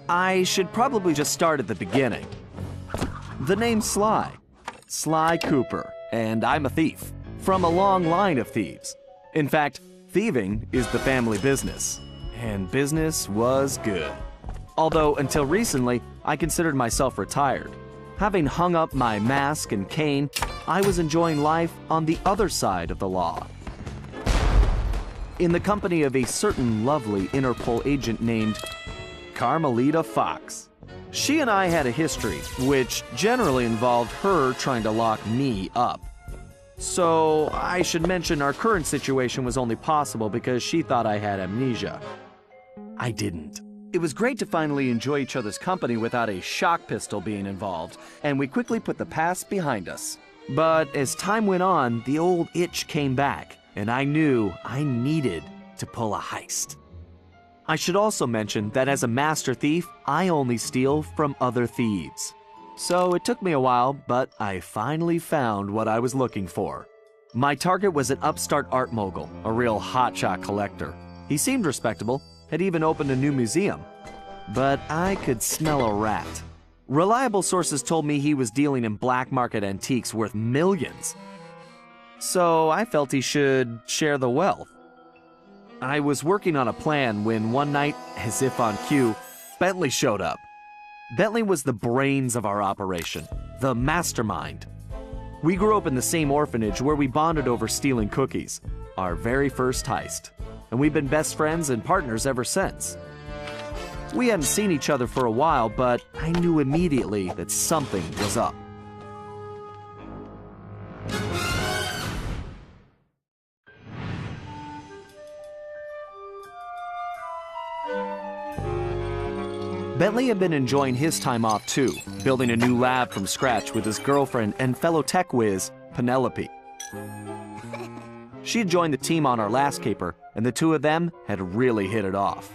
I should probably just start at the beginning. The name's Sly. Sly Cooper, and I'm a thief. From a long line of thieves. In fact, thieving is the family business. And business was good. Although, until recently, I considered myself retired. Having hung up my mask and cane, I was enjoying life on the other side of the law. In the company of a certain lovely Interpol agent named Carmelita Fox. She and I had a history, which generally involved her trying to lock me up. So I should mention our current situation was only possible because she thought I had amnesia. I didn't. It was great to finally enjoy each other's company without a shock pistol being involved, and we quickly put the past behind us. But as time went on, the old itch came back, and I knew I needed to pull a heist. I should also mention that as a master thief, I only steal from other thieves. So it took me a while, but I finally found what I was looking for. My target was an upstart art mogul, a real hotshot collector. He seemed respectable, had even opened a new museum. But I could smell a rat. Reliable sources told me he was dealing in black market antiques worth millions. So I felt he should share the wealth. I was working on a plan when one night, as if on cue, Bentley showed up. Bentley was the brains of our operation, the mastermind. We grew up in the same orphanage where we bonded over stealing cookies, our very first heist, and we've been best friends and partners ever since. We hadn't seen each other for a while, but I knew immediately that something was up. Bentley had been enjoying his time off too, building a new lab from scratch with his girlfriend and fellow tech whiz, Penelope. She had joined the team on our last caper, and the two of them had really hit it off.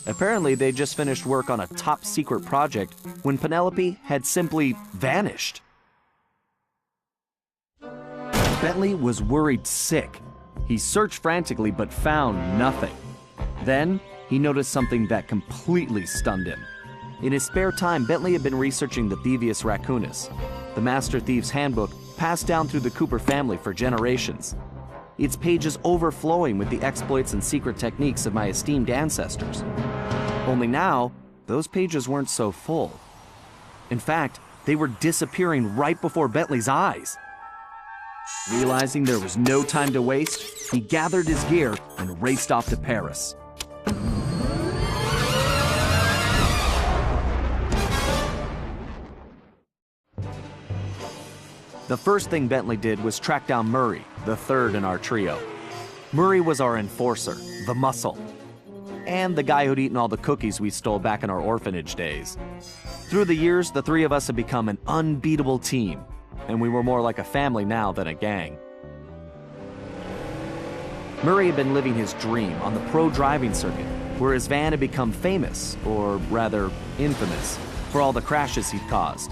Apparently, they just finished work on a top-secret project when Penelope had simply vanished. Bentley was worried sick. He searched frantically but found nothing. Then, he noticed something that completely stunned him. In his spare time, Bentley had been researching the Thievius Raccoonus, the Master Thief's handbook passed down through the Cooper family for generations. Its pages overflowing with the exploits and secret techniques of my esteemed ancestors. Only now, those pages weren't so full. In fact, They were disappearing right before Bentley's eyes. Realizing there was no time to waste, he gathered his gear and raced off to Paris. The first thing Bentley did was track down Murray, the third in our trio. Murray was our enforcer, the muscle, and the guy who'd eaten all the cookies we stole back in our orphanage days. Through the years, the three of us had become an unbeatable team, and we were more like a family now than a gang. Murray had been living his dream on the pro driving circuit, where his van had become famous, or rather, infamous, for all the crashes he'd caused.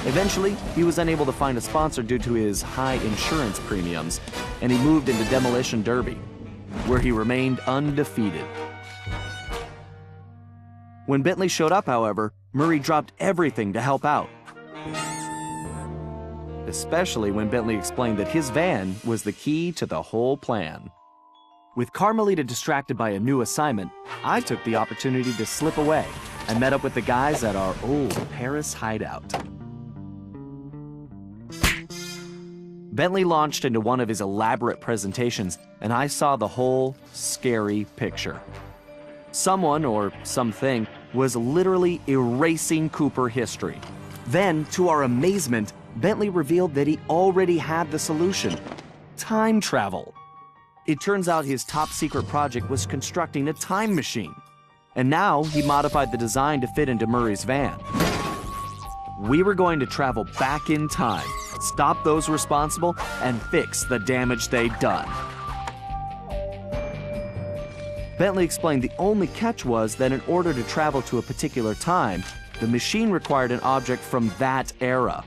Eventually, he was unable to find a sponsor due to his high insurance premiums, and he moved into Demolition Derby, where he remained undefeated. When Bentley showed up, however, Murray dropped everything to help out. Especially when Bentley explained that his van was the key to the whole plan. With Carmelita distracted by a new assignment, I took the opportunity to slip away and met up with the guys at our old Paris hideout. Bentley launched into one of his elaborate presentations, and I saw the whole scary picture. Someone, or something, was literally erasing Cooper history. Then, to our amazement, Bentley revealed that he already had the solution: time travel. It turns out his top secret project was constructing a time machine. And now he modified the design to fit into Murray's van. We were going to travel back in time, stop those responsible, and fix the damage they'd done. Bentley explained the only catch was that in order to travel to a particular time, the machine required an object from that era.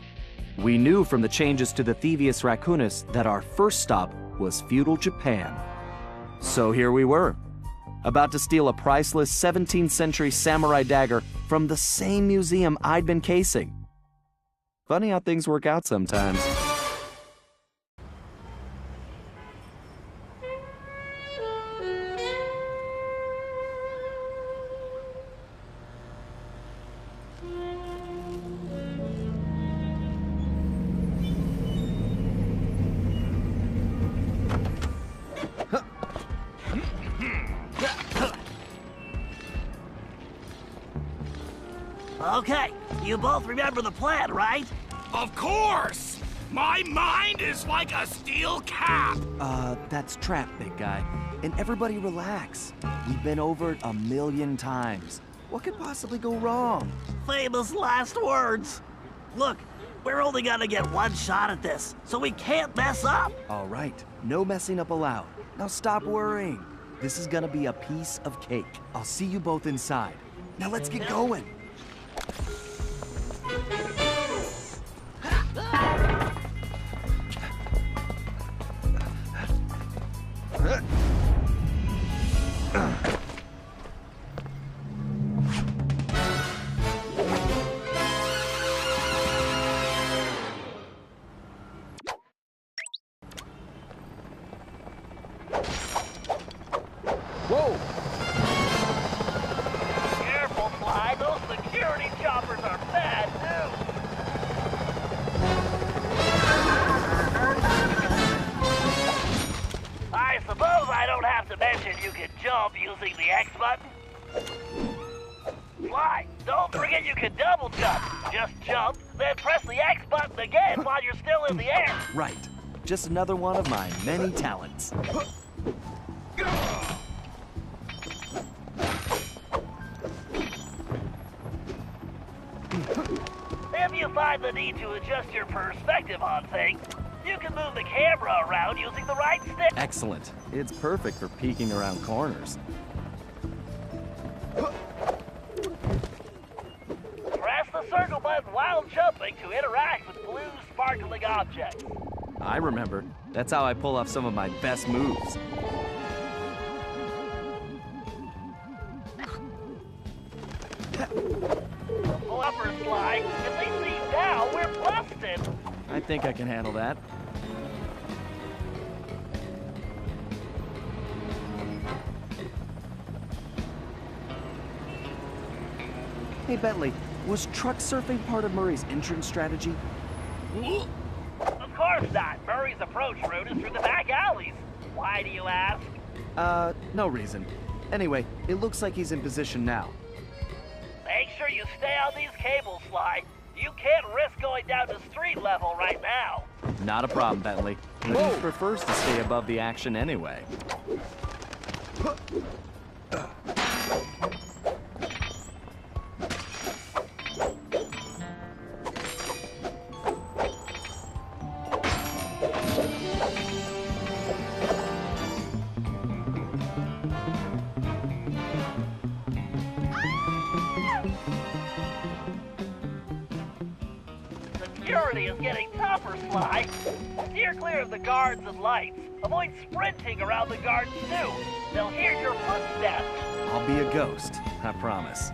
We knew from the changes to the Thieves Raccoonus that our first stop was feudal Japan. So here we were, about to steal a priceless 17th century samurai dagger from the same museum I'd been casing. Funny how things work out sometimes. Okay, you both remember the plan, right? Of course! My mind is like a steel cap! That's Trap, big guy. And everybody relax. We've been over it 1,000,000 times. What could possibly go wrong? Famous last words. Look, we're only gonna get one shot at this, so we can't mess up. All right, no messing up allowed. Now stop worrying. This is gonna be a piece of cake. I'll see you both inside. Now let's get going. Whoa! Careful, Sly. Those security choppers are bad news. I suppose I don't have to mention you can jump using the X button. Sly, don't forget you can double jump. Just jump, then press the X button again while you're still in the air. Right. Just another one of my many talents. If you find the need to adjust your perspective on things, you can move the camera around using the right stick. Excellent. It's perfect for peeking around corners. Press the circle button while jumping to interact with blue sparkling objects. I remember. That's how I pull off some of my best moves. Pull up or slide. If they see you now, we're busted. I think I can handle that. Hey, Bentley, Was truck surfing part of Murray's entrance strategy? Of course not. Murray's approach route is through the back alleys. Why do you ask? No reason. Anyway, it looks like he's in position now. Make sure you stay on these cables, Sly. You can't risk going down to street level right now. Not a problem, Bentley. He prefers to stay above the action anyway. Security is getting tougher, Sly. Steer clear of the guards and lights. Avoid sprinting around the guards, too. They'll hear your footsteps. I'll be a ghost, I promise.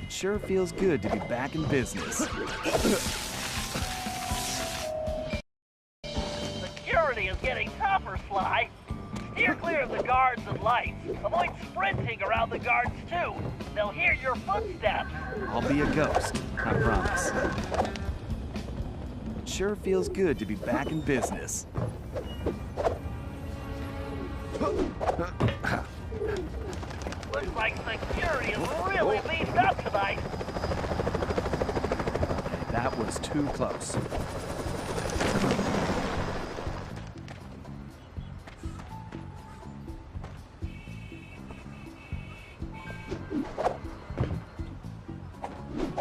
It sure feels good to be back in business. Security is getting tougher, Sly. Steer clear of the guards and lights. Avoid sprinting around the guards, too. They'll hear your footsteps. I'll be a ghost, I promise. It sure feels good to be back in business. Looks like security is really beefed up tonight. That was too close.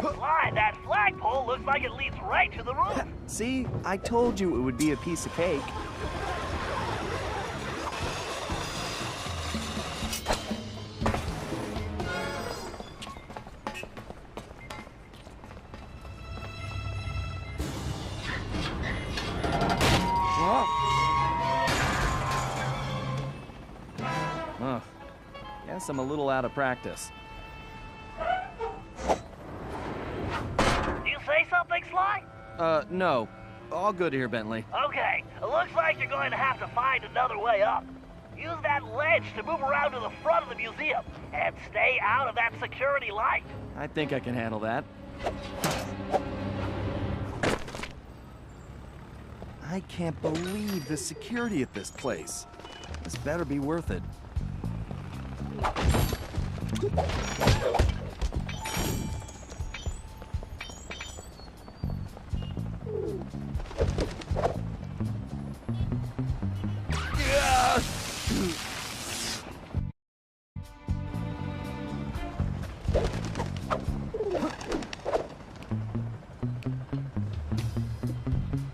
Sly, that flagpole looks like it leads right to the roof. See, I told you it would be a piece of cake. Huh. Guess I'm a little out of practice. Do you say something, Sly? No. All good here, Bentley. Okay, it looks like you're going to have to find another way up. Use that ledge to move around to the front of the museum, and stay out of that security light. I think I can handle that. I can't believe the security at this place. This better be worth it.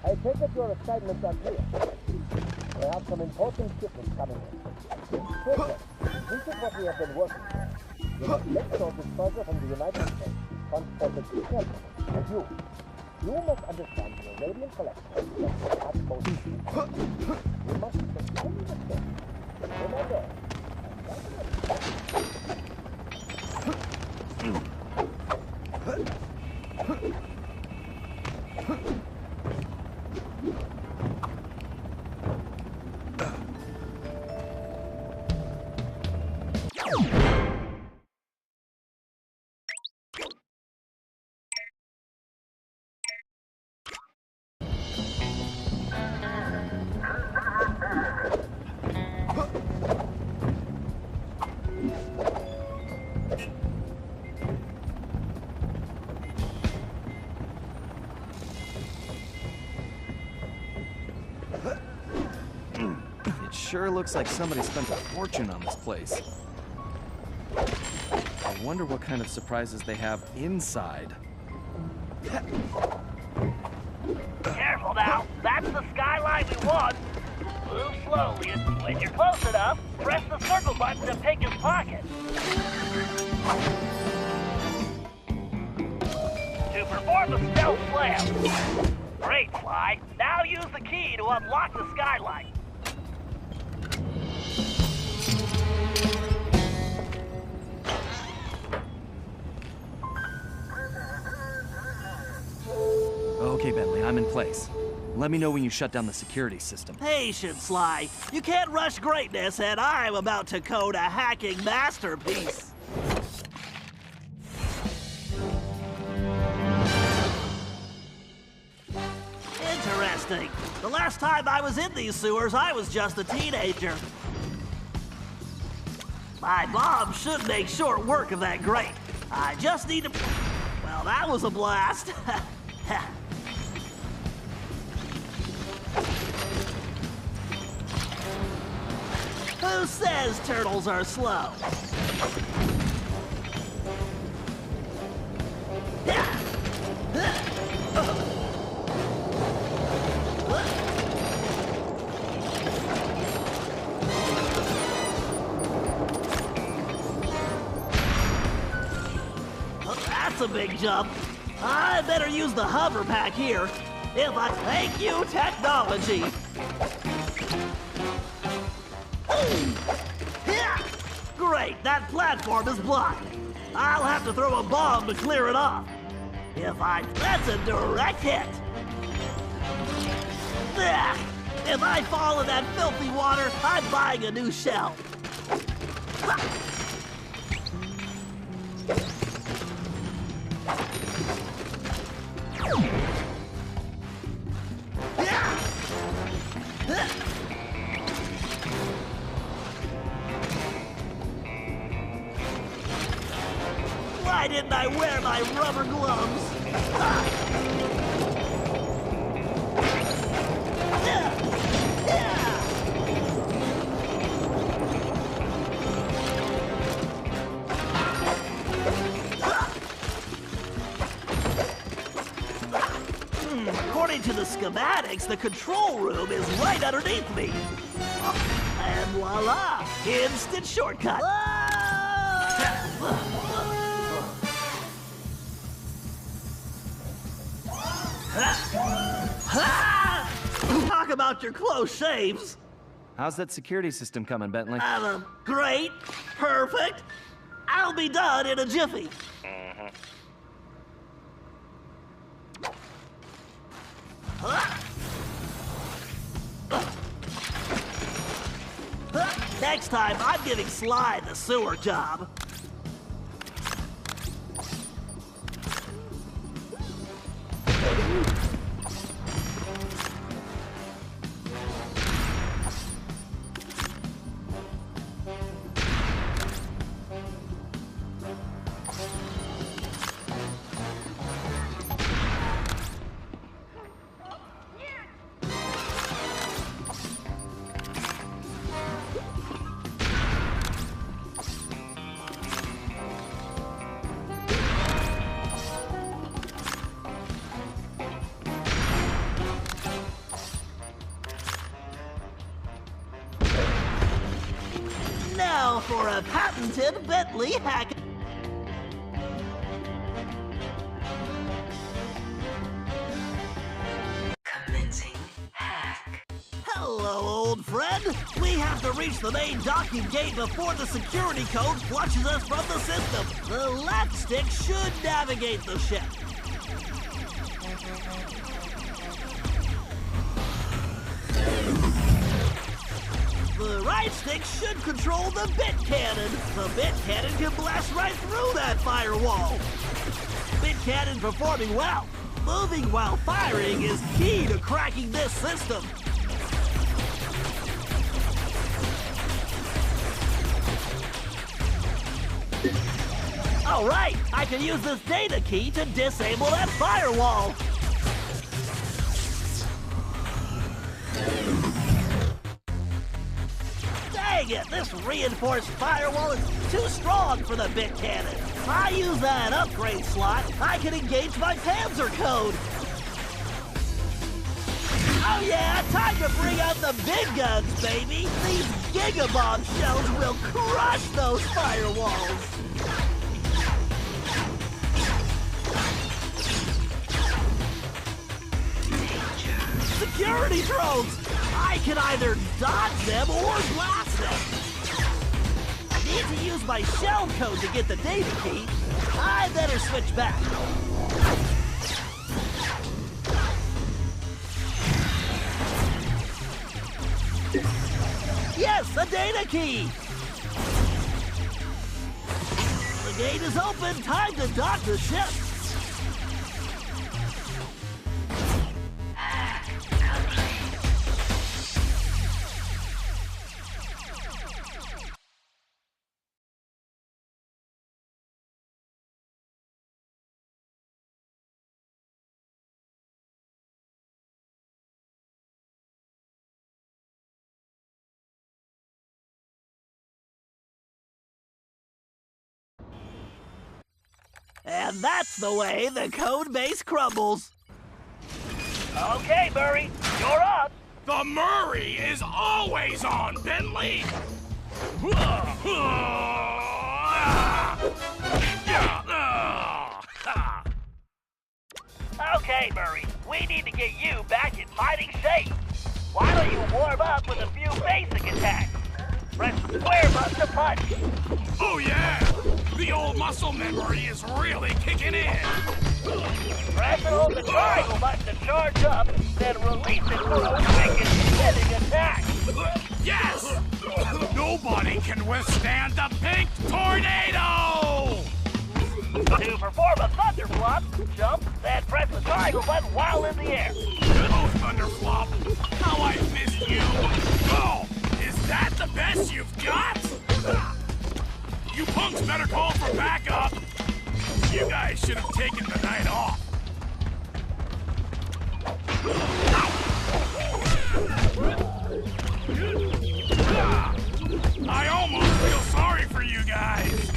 I take it your assignments are clear. We have some important shipments coming in. First, this is what we have been working on. We have electro disposer from the United States, transported carefully. And you must understand the radiant collection of the utmost importance. You must continue the step. Remember, It sure looks like somebody spent a fortune on this place. I wonder what kind of surprises they have inside. Careful now, that's the skyline we want. Move slowly, and when you're close enough, press the circle button to pick his pocket. To perform the stealth slam. Great, Sly. Now use the key to unlock the skylight. Okay, Bentley, I'm in place. Let me know when you shut down the security system. Patience, Sly. You can't rush greatness, and I'm about to code a hacking masterpiece. last time I was in these sewers, I was just a teenager. My mom should make short work of that grate. I just need to... Well, that was a blast. Who says turtles are slow? That's a big jump. I better use the hover pack here. If I thank you, technology. Great, that platform is blocked. I'll have to throw a bomb to clear it off. That's a direct hit. If I fall in that filthy water, I'm buying a new shell. Why didn't I wear my rubber gloves? According to the schematics, the control room is right underneath me. And voila! Instant shortcut! Talk about your close shaves. How's that security system coming, Bentley? Great. Perfect. I'll be done in a jiffy. Next time, I'm giving Sly the sewer job. Now for a patented Bentley hack. Commencing hack. Hello, old friend. We have to reach the main docking gate before the security code flushes us from the system. The left stick should navigate the ship. The right stick should control the bit cannon. The bit cannon can blast right through that firewall. Bit cannon performing well. Moving while firing is key to cracking this system. All right, I can use this data key to disable that firewall. Dang it, this reinforced firewall is too strong for the bit cannon. If I use that upgrade slot, I can engage my Panzer code. Oh yeah, time to bring out the big guns, baby. These gigabomb shells will crush those firewalls. Security drones! I can either dodge them or blast them. I need to use my shell code to get the data key. I better switch back. Yes, a data key! The gate is open. Time to dock the ship. And that's the way the code base crumbles. Okay, Murray, you're up. The Murray is always on, Bentley! Okay, Murray, we need to get you back in fighting shape. Why don't you warm up with a few basic attacks? Press the square button to punch. Oh yeah! The old muscle memory is really kicking in! Press and hold the triangle button to charge up, then release it for a wicked spinning attack. Yes! Nobody can withstand the pink tornado! To perform a thunder flop, jump, then press the triangle button while in the air. Oh, Thunderflop! How I missed you! Oh, is that the best you've got? You punks better call for backup! You guys should have taken the night off. I almost feel sorry for you guys.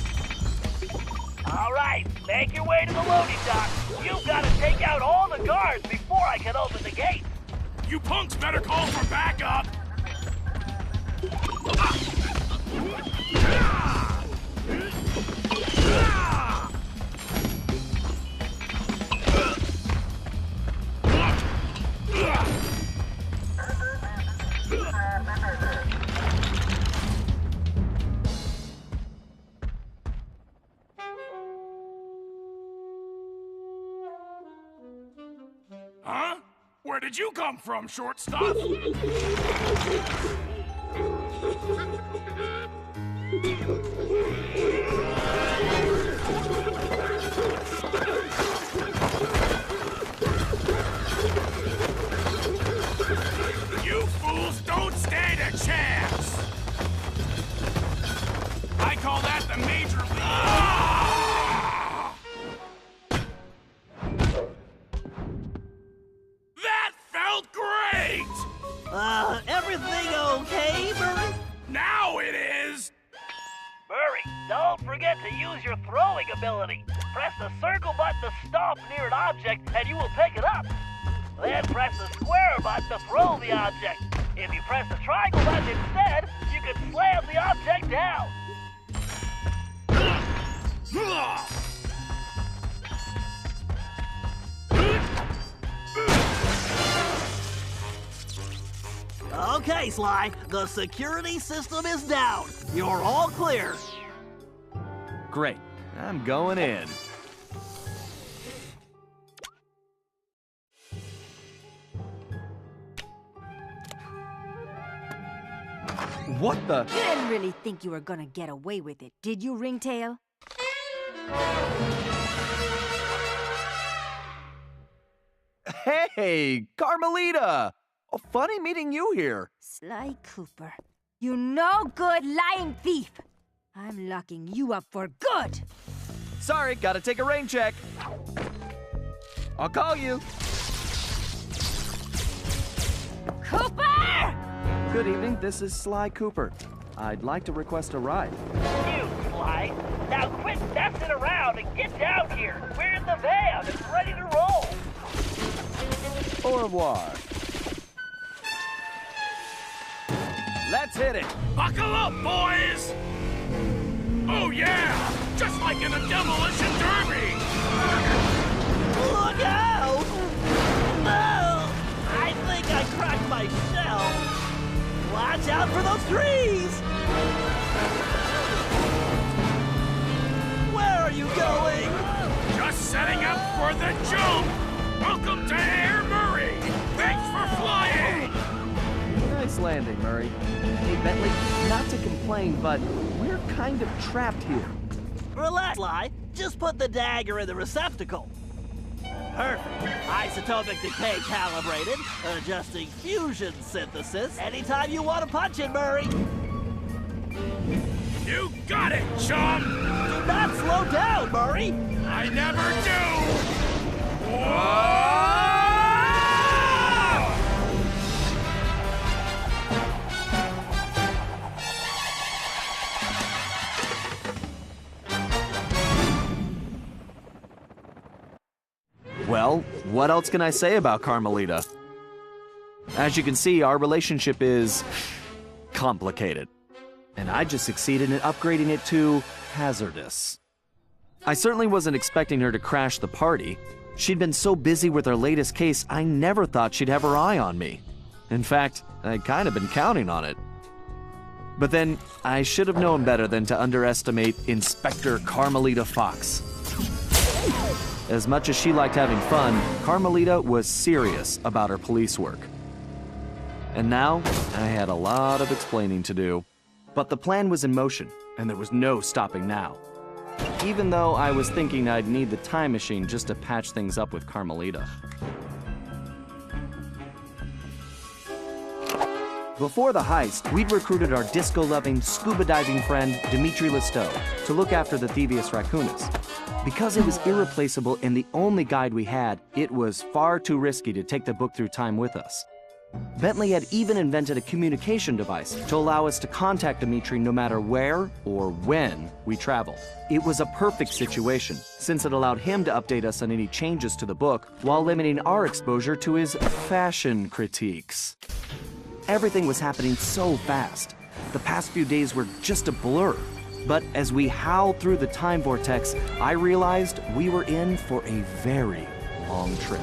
All right, make your way to the loading dock. You've got to take out all the guards before I can open the gate. You punks better call for backup. Huh? Where did you come from, shortstop? You fools don't stand a chance! I call that the major league. That felt great! Everything okay, Murray? Now it is! Murray, don't forget to use your throwing ability. Press the circle button to stomp near an object and you will pick it up. Then press the square button to throw the object. If you press the triangle button instead, you can slam the object down. Okay, Sly, the security system is down. You're all clear. Great. I'm going in. What the? You didn't really think you were gonna get away with it, did you, Ringtail? Hey, Carmelita! Oh, funny meeting you here. Sly Cooper, you no good lying thief! I'm locking you up for good! Sorry, gotta take a rain check. I'll call you. Cooper! Good evening, this is Sly Cooper. I'd like to request a ride. You, Sly. Now quit messing around and get down here. We're in the van. It's ready to roll. Au revoir. Let's hit it. Buckle up, boys! Oh yeah! Just like in a demolition derby! Look out! No! I think I cracked my shell. Watch out for those trees! Where are you going? Just setting up for the jump! Welcome to Air Murray! Thanks for flying! Nice landing, Murray. Hey, Bentley, not to complain, but we're kind of trapped here. Relax, Sly. Just put the dagger in the receptacle. Perfect. Isotopic decay calibrated. Adjusting fusion synthesis. Anytime you want to punch it, Murray. You got it, chum! Do not slow down, Murray. I never do! Whoa! what else can I say about Carmelita? As you can see, our relationship is complicated. And I just succeeded in upgrading it to hazardous. I certainly wasn't expecting her to crash the party. She'd been so busy with her latest case, I never thought she'd have her eye on me. In fact, I'd kind of been counting on it. But then, I should have known better than to underestimate Inspector Carmelita Fox. As much as she liked having fun, Carmelita was serious about her police work. And now, I had a lot of explaining to do. But the plan was in motion, and there was no stopping now. Even though I was thinking I'd need the time machine just to patch things up with Carmelita. Before the heist, we'd recruited our disco-loving, scuba-diving friend, Dimitri Listeau, to look after the Thievius raccoonus. Because it was irreplaceable and the only guide we had, it was far too risky to take the book through time with us. Bentley had even invented a communication device to allow us to contact Dimitri no matter where or when we traveled. It was a perfect situation, since it allowed him to update us on any changes to the book while limiting our exposure to his fashion critiques. Everything was happening so fast. The past few days were just a blur. But as we howled through the time vortex, I realized we were in for a very long trip.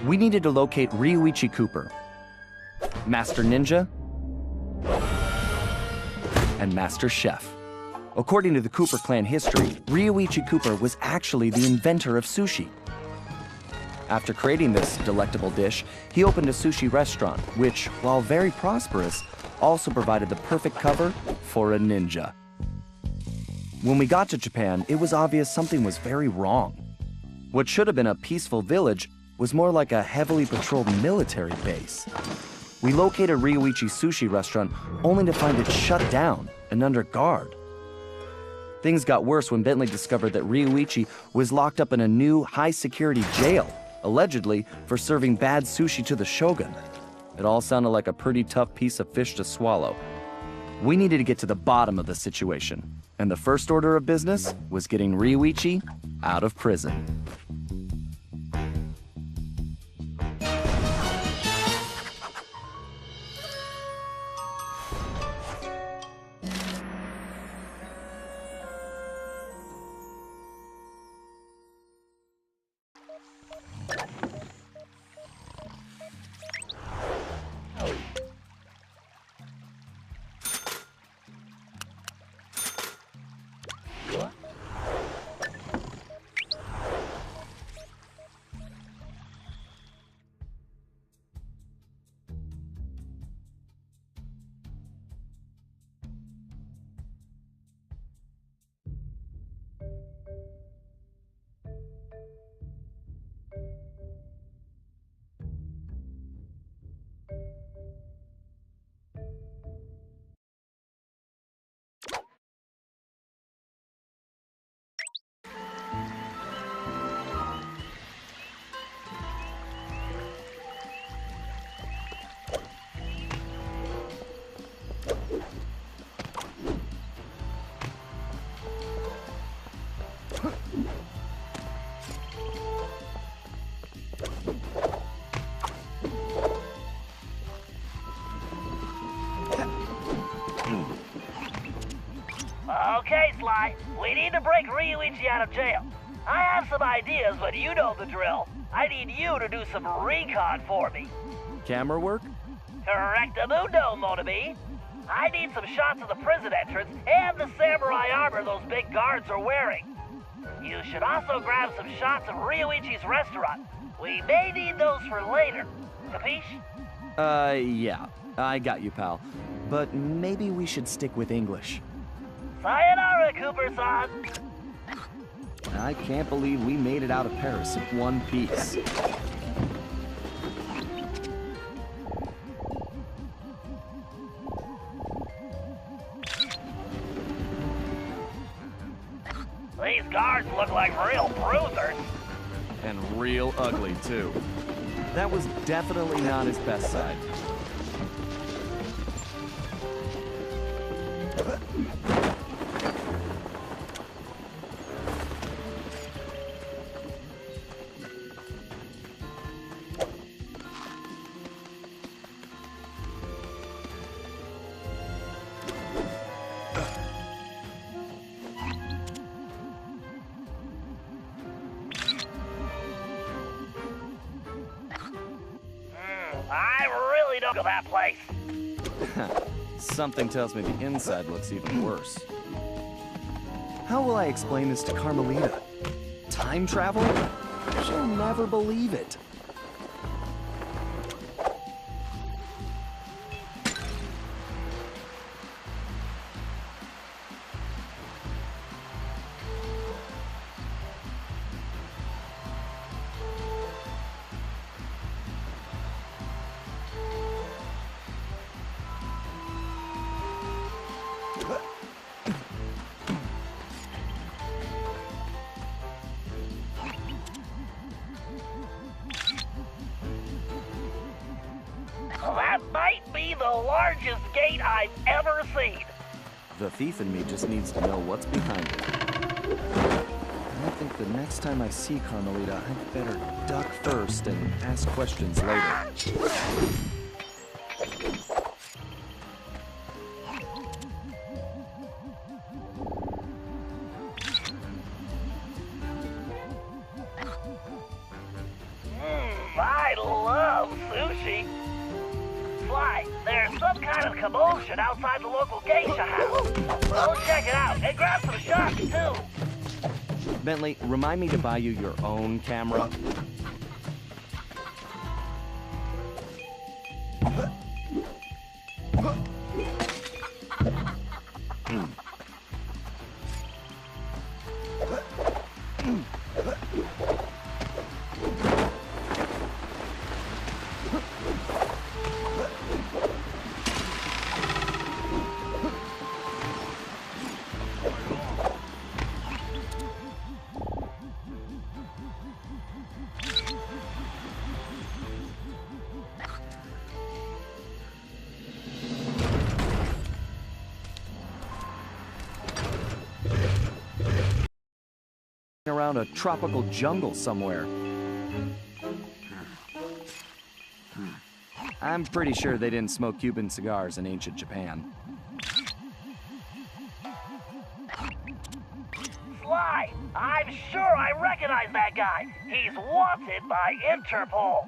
We needed to locate Ryuichi Cooper, Master Ninja, and Master Chef. According to the Cooper clan history, Ryuichi Cooper was actually the inventor of sushi. After creating this delectable dish, he opened a sushi restaurant, which, while very prosperous, also provided the perfect cover for a ninja. When we got to Japan, it was obvious something was very wrong. What should have been a peaceful village was more like a heavily patrolled military base. We located Ryuichi's sushi restaurant only to find it shut down and under guard. Things got worse when Bentley discovered that Ryuichi was locked up in a new high-security jail, allegedly for serving bad sushi to the shogun. It all sounded like a pretty tough piece of fish to swallow. We needed to get to the bottom of the situation, and the first order of business was getting Ryuichi out of prison. Okay, Sly, we need to break Ryuichi out of jail. I have some ideas, but you know the drill. I need you to do some recon for me. Camera work? Correctamundo, mon ami. I need some shots of the prison entrance and the samurai armor those big guards are wearing. You should also grab some shots of Ryuichi's restaurant. We may need those for later. Capiche? Yeah. I got you, pal. But maybe we should stick with English. Sayonara, Cooper-san. I can't believe we made it out of Paris in one piece. These guards look like real bruisers. And real ugly, too. That was definitely not his best side. I really don't know that place. Something tells me the inside looks even worse. How will I explain this to Carmelita? Time travel? She'll never believe it. That might be the largest gate I've ever seen. The thief in me just needs to know what's behind it. I think the next time I see Carmelita, I'd better duck first and ask questions later. I love sushi. Sly, there's some kind of commotion outside the local geisha house. Go check it out and grab some shots, too. Bentley, remind me to buy you your own camera. Around a tropical jungle somewhere. I'm pretty sure they didn't smoke Cuban cigars in ancient Japan. Sly, I'm sure I recognize that guy. He's wanted by Interpol.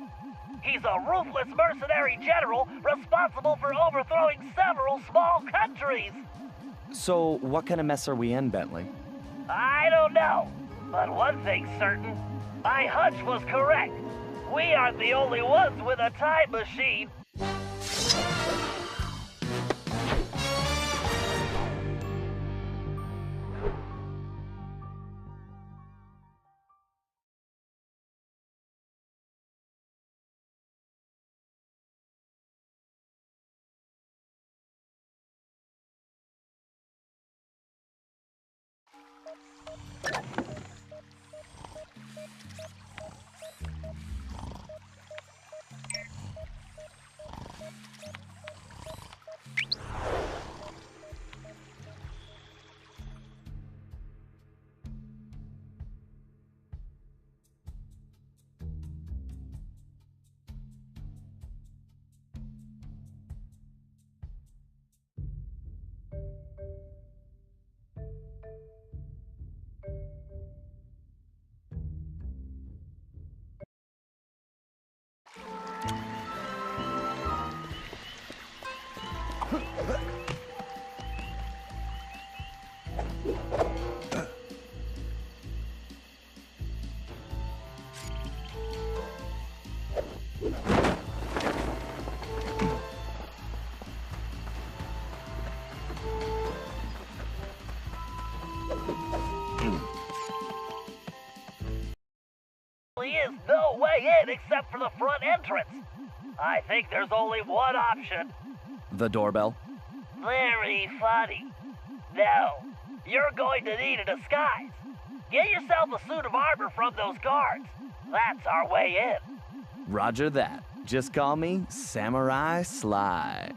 He's a ruthless mercenary general responsible for overthrowing several small countries. So, what kind of mess are we in, Bentley? I don't know. But one thing's certain, my hunch was correct. We aren't the only ones with a time machine. There is no way in except for the front entrance. I think there's only one option. The doorbell? Very funny. No, you're going to need a disguise. Get yourself a suit of armor from those guards. That's our way in. Roger that. Just call me Samurai Sly.